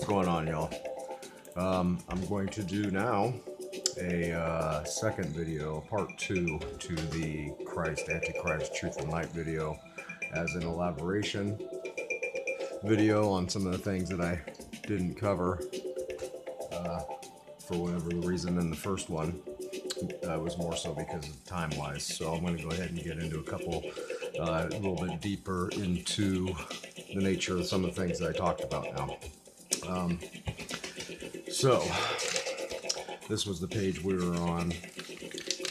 What's going on, y'all? I'm going to do now a second video, part 2 to the Antichrist, Truth and Light video, as an elaboration video on some of the things that I didn't cover for whatever the reason in the first one. It was more so because of time-wise. So I'm going to go ahead and get into a couple, a little bit deeper into the nature of some of the things that I talked about now. So this was the page we were on,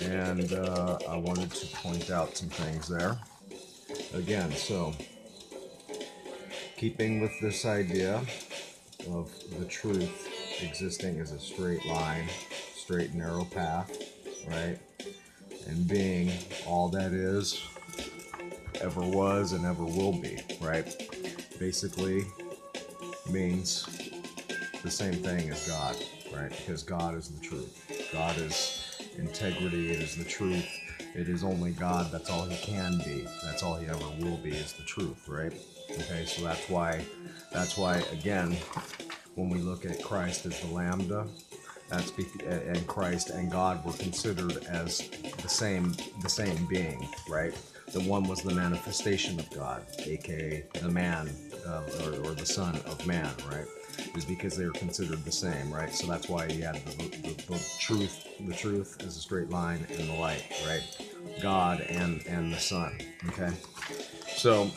and I wanted to point out some things there. Again, so keeping with this idea of the truth existing as a straight line, straight narrow path, right? And being all that is, ever was, and ever will be, right? Basically means the same thing as God, right? Because God is the truth. God is integrity. It is the truth. It is only God. That's all he can be. That's all he ever will be, is the truth, right? Okay, so that's why again, when we look at Christ as the lambda, and Christ and God were considered as the same being, right? The one was the manifestation of God, aka the man, or the Son of Man, right? Is because they are considered the same, right? So that's why you have the truth is a straight line, and the light, right? God and the Son. Okay, so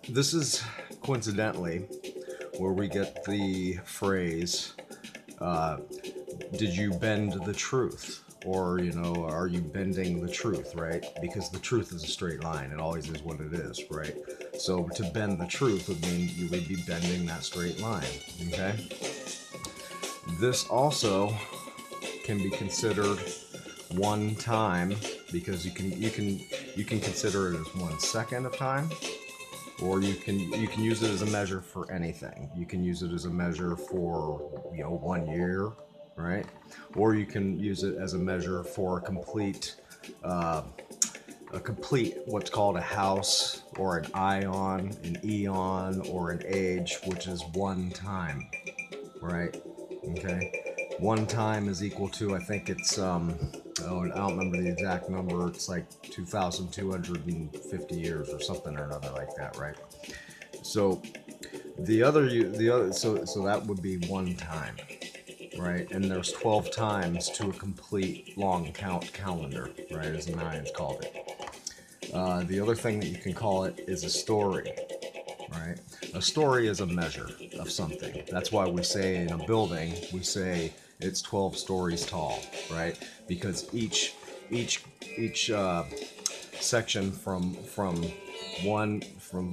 this is coincidentally where we get the phrase, did you bend the truth? Or, you know, are you bending the truth, right? Because the truth is a straight line. It always is what it is, right? So to bend the truth would mean you would be bending that straight line, okay? This also can be considered one time, because you can consider it as 1 second of time, or you can use it as a measure for anything. You can use it as a measure for, you know, 1 year, right? Or you can use it as a measure for a complete what's called a house, or an ion, an eon, or an age, which is one time, right? Okay, one time is equal to, I think it's I don't remember the exact number. It's like 2,250 years or something or another like that, right? So so that would be one time, right? And there's 12 times to a complete long count calendar, right? As the Mayans called it. The other thing that you can call it is a story, right? A story is a measure of something. That's why we say in a building, we say it's 12 stories tall, right? Because each section from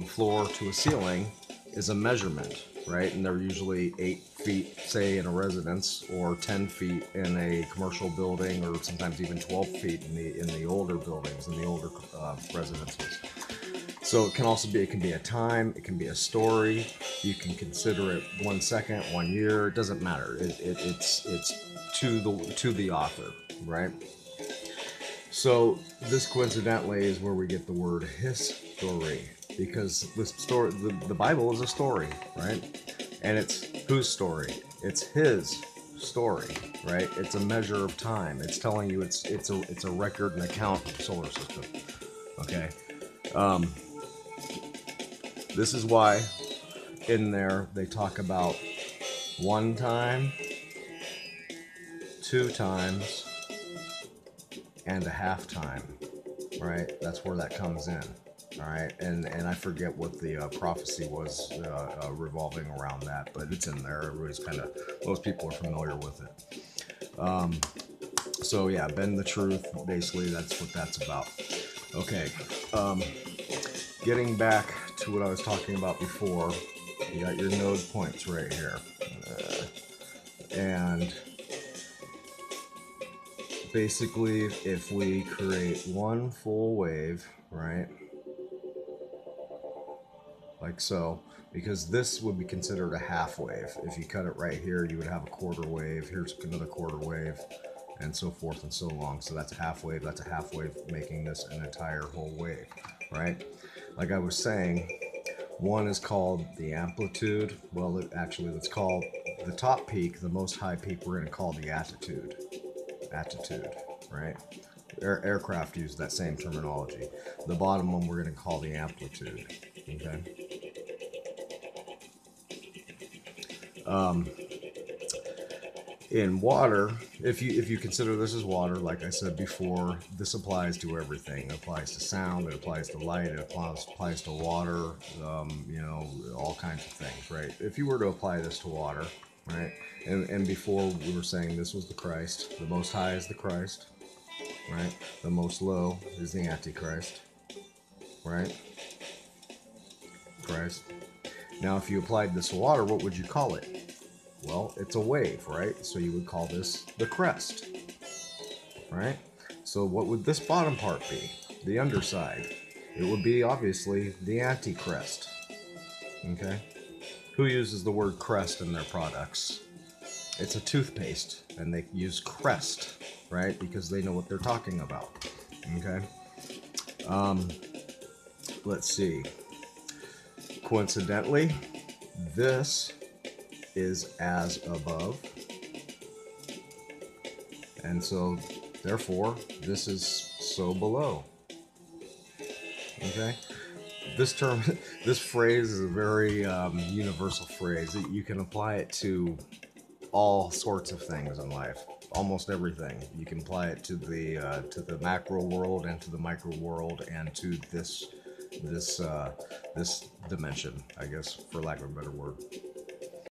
floor to a ceiling is a measurement, right? And they're usually 8 feet, say, in a residence, or 10 feet in a commercial building, or sometimes even 12 feet in the older buildings, in the older residences. So it can also be, it can be a time, it can be a story. You can consider it 1 second, 1 year. It doesn't matter. It's to the author, right? So this coincidentally is where we get the word history, because the Bible is a story, right? And it's whose story? It's his story, right? It's a measure of time. It's telling you it's a record and account of the solar system. Okay. This is why in there they talk about 1 time, 2 times, and a half time, right? That's where that comes in, all right? And I forget what the prophecy was revolving around that, but it's in there. Everybody's most people are familiar with it. So yeah, bend the truth, basically that's what that's about. Okay, getting back to what I was talking about before, you got your node points right here, and basically, if we create one full wave, right, like so, because this would be considered a half wave. If you cut it right here, you would have a quarter wave. Here's another quarter wave, and so forth and so on. So that's a half wave. That's a half wave, making this an entire whole wave, right? Like I was saying, One is called the amplitude. Well, actually, let's call the top peak, the most high peak, we're going to call the attitude. Attitude, right? Aircraft use that same terminology. The bottom one we're going to call the amplitude. Okay. In water, if you consider this as water, like I said before, this applies to everything. It applies to sound, it applies to light, it applies to water, all kinds of things, right? If you were to apply this to water, right, and before we were saying this was the Christ, the most high is the Christ, right? The most low is the Antichrist, right? Christ. Now, if you applied this to water, what would you call it? Well, it's a wave, right? So you would call this the crest, right? So what would this bottom part be? The underside. It would be obviously the anti-crest. Okay? Who uses the word crest in their products? It's a toothpaste, and they use crest, right? Because they know what they're talking about. Okay? Let's see. Coincidentally, this is as above, and so therefore this is so below. Okay, this term, this phrase is a very universal phrase. You can apply it to all sorts of things in life, almost everything. You can apply it to the macro world and to the micro world and to this dimension, I guess, for lack of a better word.